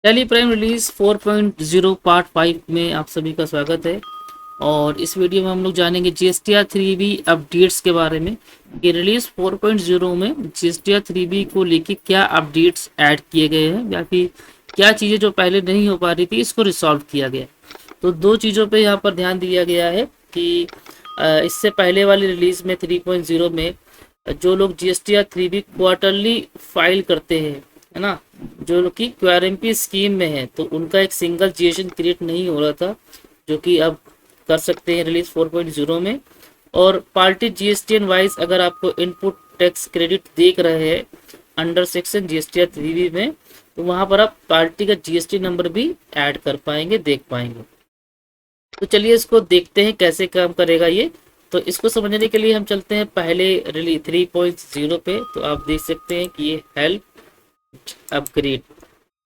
Tally prime release 4.0 part 5 में आप सभी का स्वागत है। और इस वीडियो में हम लोग जानेंगे GSTR 3B अपडेट्स के बारे में कि रिलीज 4.0 में GSTR 3B को लेके क्या अपडेट्स ऐड किए गए हैं या फिर क्या चीज़ें जो पहले नहीं हो पा रही थी इसको रिसॉल्व किया गया। तो दो चीज़ों पे यहाँ पर ध्यान दिया गया है कि इससे पहले वाली रिलीज में 3.0 में जो लोग GSTR 3B क्वार्टरली फाइल करते हैं, है ना, जो लोग की क्यूआरएमपी स्कीम में है, तो उनका एक सिंगल जीएसएन क्रिएट नहीं हो रहा था, जो कि अब कर सकते हैं रिलीज 4.0 में। और पार्टी जीएसटीएन वाइज अगर आपको इनपुट टैक्स क्रेडिट देख रहे हैं अंडर सेक्शन GSTR 3B में, तो वहां पर आप पार्टी का जीएसटी नंबर भी ऐड कर पाएंगे, देख पाएंगे। तो चलिए इसको देखते हैं कैसे काम करेगा ये। तो इसको समझने के लिए हम चलते हैं पहले रिलीज 3.0 पे। तो आप देख सकते हैं कि ये हेल्प अपग्रेड,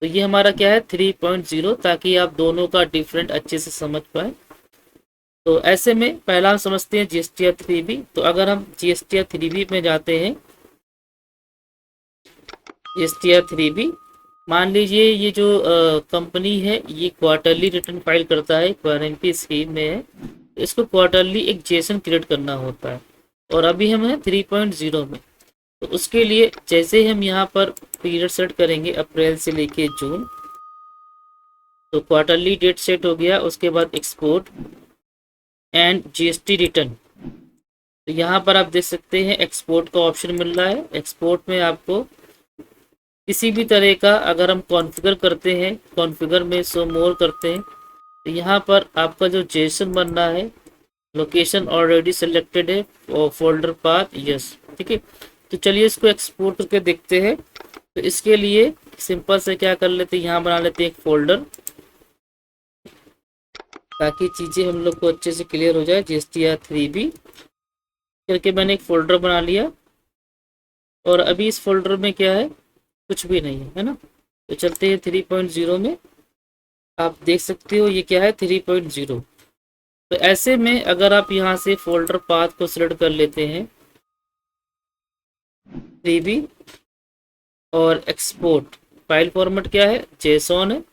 तो ये हमारा क्या है 3.0, ताकि आप दोनों का डिफरेंट अच्छे से समझ पाए। तो ऐसे में पहला हम समझते हैं GSTR 3B। तो अगर हम GSTR 3B में जाते हैं, GSTR 3B, मान लीजिए ये जो कंपनी है ये क्वार्टरली रिटर्न फाइल करता है, क्वारएमपी स्कीम में है, इसको क्वार्टरली एक जेसन क्रिएट करना होता है। और अभी हम हैं 3.0 में। तो उसके लिए जैसे हम यहाँ पर पीरियड सेट करेंगे अप्रैल से लेके जून, तो क्वार्टरली डेट सेट हो गया। उसके बाद एक्सपोर्ट एंड जीएसटी रिटर्न, तो यहाँ पर आप देख सकते हैं एक्सपोर्ट का ऑप्शन मिल रहा है। एक्सपोर्ट में आपको किसी भी तरह का अगर हम कॉन्फ़िगर करते हैं, कॉन्फ़िगर में शो मोर करते हैं, तो यहाँ पर आपका जो जेसन बन रहा है, लोकेशन ऑलरेडी सिलेक्टेड है और फोल्डर पाथ यस, ठीक है। तो चलिए इसको एक्सपोर्ट करके देखते हैं। तो इसके लिए सिंपल से क्या कर लेते हैं, यहाँ बना लेते हैं एक फोल्डर, ताकि चीज़ें हम लोग को अच्छे से क्लियर हो जाए। GSTR 3B करके मैंने एक फ़ोल्डर बना लिया। और अभी इस फोल्डर में क्या है, कुछ भी नहीं है, है ना। तो चलते हैं 3.0 में। आप देख सकते हो ये क्या है 3.0। तो ऐसे में अगर आप यहाँ से फोल्डर पाथ को सिलेक्ट कर लेते हैं 3B, और एक्सपोर्ट फाइल फॉर्मेट क्या है, जेसॉन है,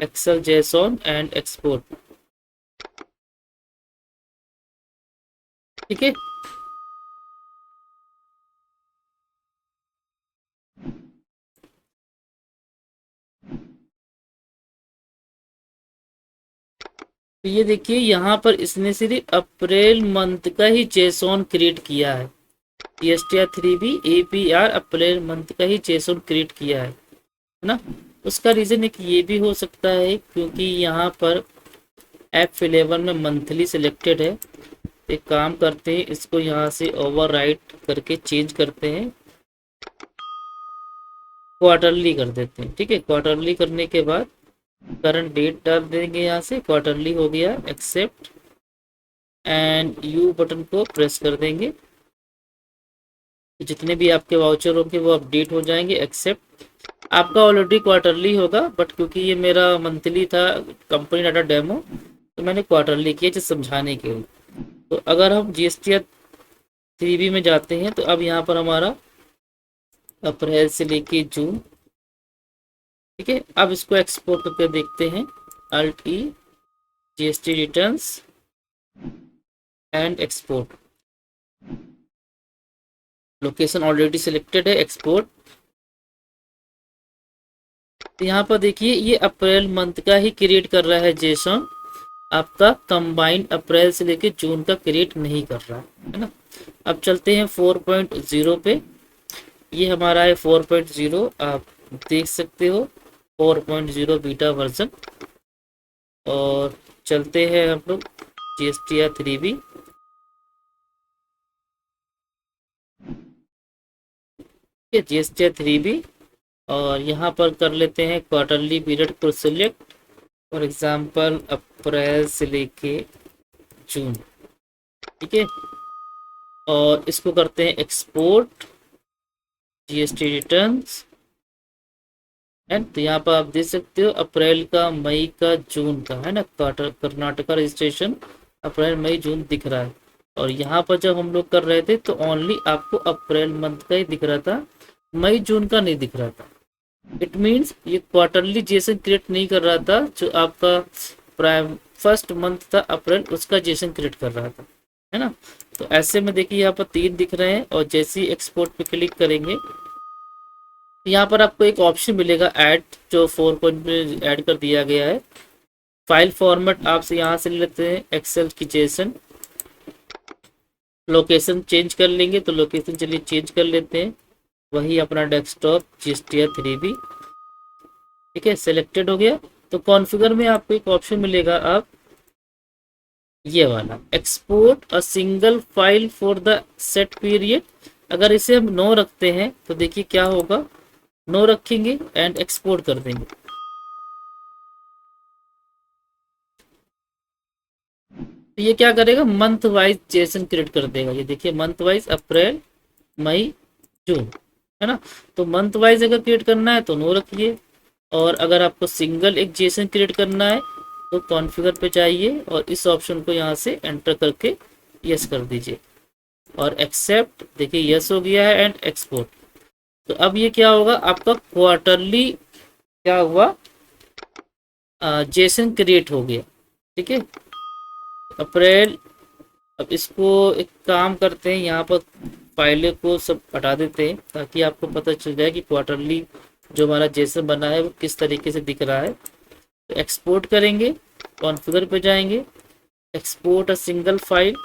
एक्सेल जेसॉन एंड एक्सपोर्ट, ठीक है। तो ये देखिए यहाँ पर इसने सिर्फ अप्रैल मंथ का ही जेसॉन क्रिएट किया है। GSTR 3B APR April month का ही जेसॉन क्रिएट किया है ना। उसका रीज़न एक ये भी हो सकता है क्योंकि यहाँ पर F11 में मंथली सिलेक्टेड है। एक काम करते हैं, इसको यहाँ से ओवरराइट करके चेंज करते हैं, क्वार्टरली कर देते हैं, ठीक है। क्वार्टरली करने के बाद करंट डेट डाल देंगे, यहाँ से क्वार्टरली हो गया। एक्सेप्ट एंड यू बटन को प्रेस कर देंगे, जितने भी आपके वाउचर होंगे वो अपडेट हो जाएंगे। एक्सेप्ट, आपका ऑलरेडी क्वार्टरली होगा, बट क्योंकि ये मेरा मंथली था कंपनी डाटा डेमो, तो मैंने क्वार्टरली किया जिसे समझाने के लिए। तो अगर हम GSTR 3B में जाते हैं, तो अब यहाँ पर हमारा अप्रैल से लेके जून, ठीक है। अब इसको एक्सपोर्ट करके देखते हैं, alt E, GST returns and export, location already selected है, एक्सपोर्ट। तो यहाँ पर देखिए ये अप्रैल मंथ का ही क्रिएट कर रहा है जेसन, आपका कंबाइंड अप्रैल से लेके जून का क्रिएट नहीं कर रहा है ना। अब चलते हैं 4.0 पे। ये हमारा है 4.0, आप देख सकते हो 4.0 बीटा वर्जन। और चलते हैं हम लोग GSTR 3B, GSTR 3B, और यहाँ पर कर लेते हैं क्वार्टरली पीरियड को सिलेक्ट, फॉर एग्जांपल अप्रैल से लेके जून, ठीक है। और इसको करते हैं एक्सपोर्ट, GST रिटर्न्स एंड, तो यहाँ पर आप देख सकते हो अप्रैल का, मई का, जून का, है ना। कर्नाटका रजिस्ट्रेशन अप्रैल मई जून दिख रहा है। और यहाँ पर जब हम लोग कर रहे थे तो ओनली आपको अप्रैल मंथ का ही दिख रहा था, मई जून का नहीं दिख रहा था। इट मीन्स ये क्वार्टरली जेसन क्रिएट नहीं कर रहा था, जो आपका प्राइम फर्स्ट मंथ था अप्रैल, उसका जेसन क्रिएट कर रहा था, है ना। तो ऐसे में देखिए यहाँ पर 3 दिख रहे हैं, और जैसे ही एक्सपोर्ट पे क्लिक करेंगे यहाँ पर आपको एक ऑप्शन मिलेगा ऐड, जो 4 पॉइंट में ऐड कर दिया गया है। फाइल फॉर्मेट आपसे यहाँ से ले लेते हैं एक्सेल की जेसन। लोकेशन चेंज कर लेंगे, तो लोकेशन चलिए चेंज कर लेते हैं, वही अपना डेस्कटॉप GSTR 3B, ठीक है, सेलेक्टेड हो गया। तो कॉन्फ़िगर में आपको एक ऑप्शन मिलेगा, आप ये वाला export a single file for the set period. अगर इसे हम नो रखते हैं तो देखिए क्या होगा, नो रखेंगे एंड एक्सपोर्ट कर देंगे, तो ये क्या करेगा, मंथ वाइज जेसन क्रिएट कर देगा। ये देखिए मंथ वाइज अप्रैल मई जून, है ना। तो मंथ वाइज अगर क्रिएट करना है तो नो रखिए, और अगर आपको सिंगल एक जेसन क्रिएट करना है तो कॉन्फ़िगर पे जाइए और इस ऑप्शन को यहाँ से एंटर करके यस कर दीजिए, और एक्सेप्ट, देखिए यस हो गया है, एंड एक्सपोर्ट। तो अब ये क्या होगा, आपका क्वार्टरली क्या हुआ, जेसन क्रिएट हो गया, ठीक है, अप्रैल। अब इसको एक काम करते हैं, यहाँ पर फाइलें को सब हटा देते हैं ताकि आपको पता चल जाए कि क्वार्टरली जो हमारा जेसन बना है वो किस तरीके से दिख रहा है। तो एक्सपोर्ट करेंगे, कॉन्फ़िगर पे जाएंगे, एक्सपोर्ट अ सिंगल फाइल।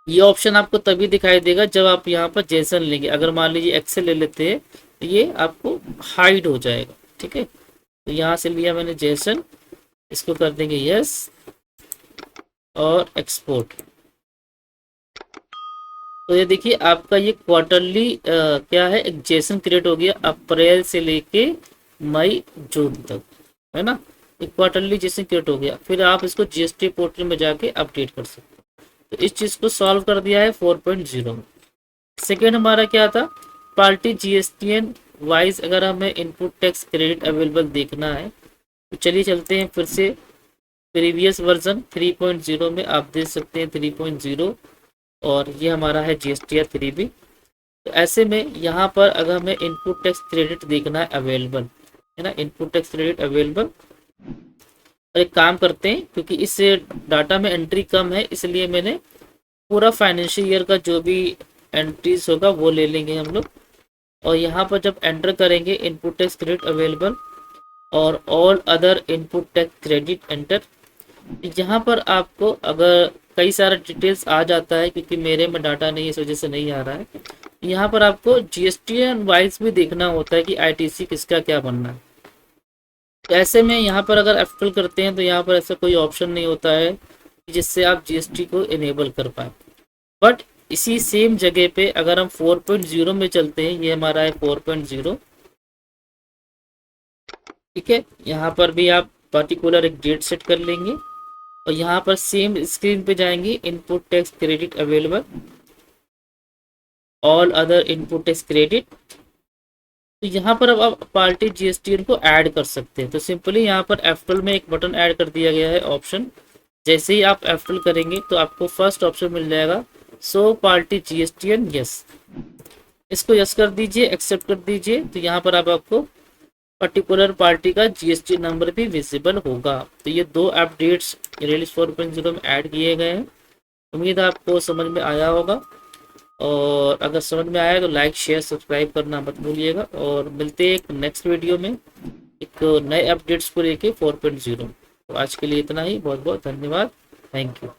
ये ऑप्शन आपको तभी दिखाई देगा जब आप यहाँ पर जेसन लेंगे। अगर मान लीजिए एक्सेल ले लेते हैं तो ये आपको हाइड हो जाएगा, ठीक है। तो यहाँ से लिया मैंने जेसन, इसको कर देंगे यस और एक्सपोर्ट। तो ये देखिए आपका ये क्वार्टरली क्या है, एक जेसन क्रिएट हो गया अप्रैल से लेके मई जून तक, है ना। एक क्वार्टरली जेसन क्रिएट हो गया, फिर आप इसको GST पोर्टल में जाके अपडेट कर सकते हैं। तो इस चीज़ को सॉल्व कर दिया है 4.0 में। सेकेंड हमारा क्या था, पार्टी GSTN वाइज अगर हमें इनपुट टैक्स क्रेडिट अवेलेबल देखना है तो चलिए चलते हैं फिर से प्रीवियस वर्जन 3.0 में, आप देख सकते हैं 3.0, और ये हमारा है GSTR 3B। तो ऐसे में यहाँ पर अगर हमें इनपुट टैक्स क्रेडिट देखना है अवेलेबल, है ना, इनपुट टैक्स क्रेडिट अवेलेबल। और एक काम करते हैं, क्योंकि इस डाटा में एंट्री कम है इसलिए मैंने पूरा फाइनेंशियल ईयर का जो भी एंट्रीज होगा वो ले लेंगे हम लोग। और यहाँ पर जब एंटर करेंगे इनपुट टैक्स क्रेडिट अवेलेबल और all other input tax credit enter, यहाँ पर आपको अगर कई सारा डिटेल्स आ जाता है, क्योंकि मेरे में डाटा नहीं है इस वजह से नहीं आ रहा है, यहाँ पर आपको GSTN वाइज भी देखना होता है कि ITC किसका क्या बनना है। तो ऐसे में यहाँ पर अगर F12 करते हैं तो यहाँ पर ऐसा कोई ऑप्शन नहीं होता है जिससे आप GST को इनेबल कर पाए। बट इसी सेम जगह पे अगर हम 4.0 में चलते हैं, ये हमारा है 4.0, ठीक है, यहाँ पर भी आप पर्टिकुलर एक डेट सेट कर लेंगे और यहाँ पर सेम स्क्रीन पे जाएंगे, input tax credit available, all other input tax credit. तो यहाँ पर अब आप पार्टी GSTN को ऐड कर सकते हैं। तो सिंपली यहाँ पर F12 में एक बटन ऐड कर दिया गया है ऑप्शन। जैसे ही आप F12 करेंगे तो आपको फर्स्ट ऑप्शन मिल जाएगा सो पार्टी GSTN यस, इसको यस कर दीजिए, एक्सेप्ट कर दीजिए। तो यहाँ पर अब आपको पर्टिकुलर पार्टी का GST नंबर भी विजिबल होगा। तो ये 2 अपडेट्स रिलीज 4.0 में ऐड किए गए हैं। उम्मीद है आपको समझ में आया होगा, और अगर समझ में आया तो लाइक शेयर सब्सक्राइब करना मत भूलिएगा। और मिलते हैं एक नेक्स्ट वीडियो में एक नए अपडेट्स को लेके 4.0। तो आज के लिए इतना ही, बहुत बहुत धन्यवाद, थैंक यू।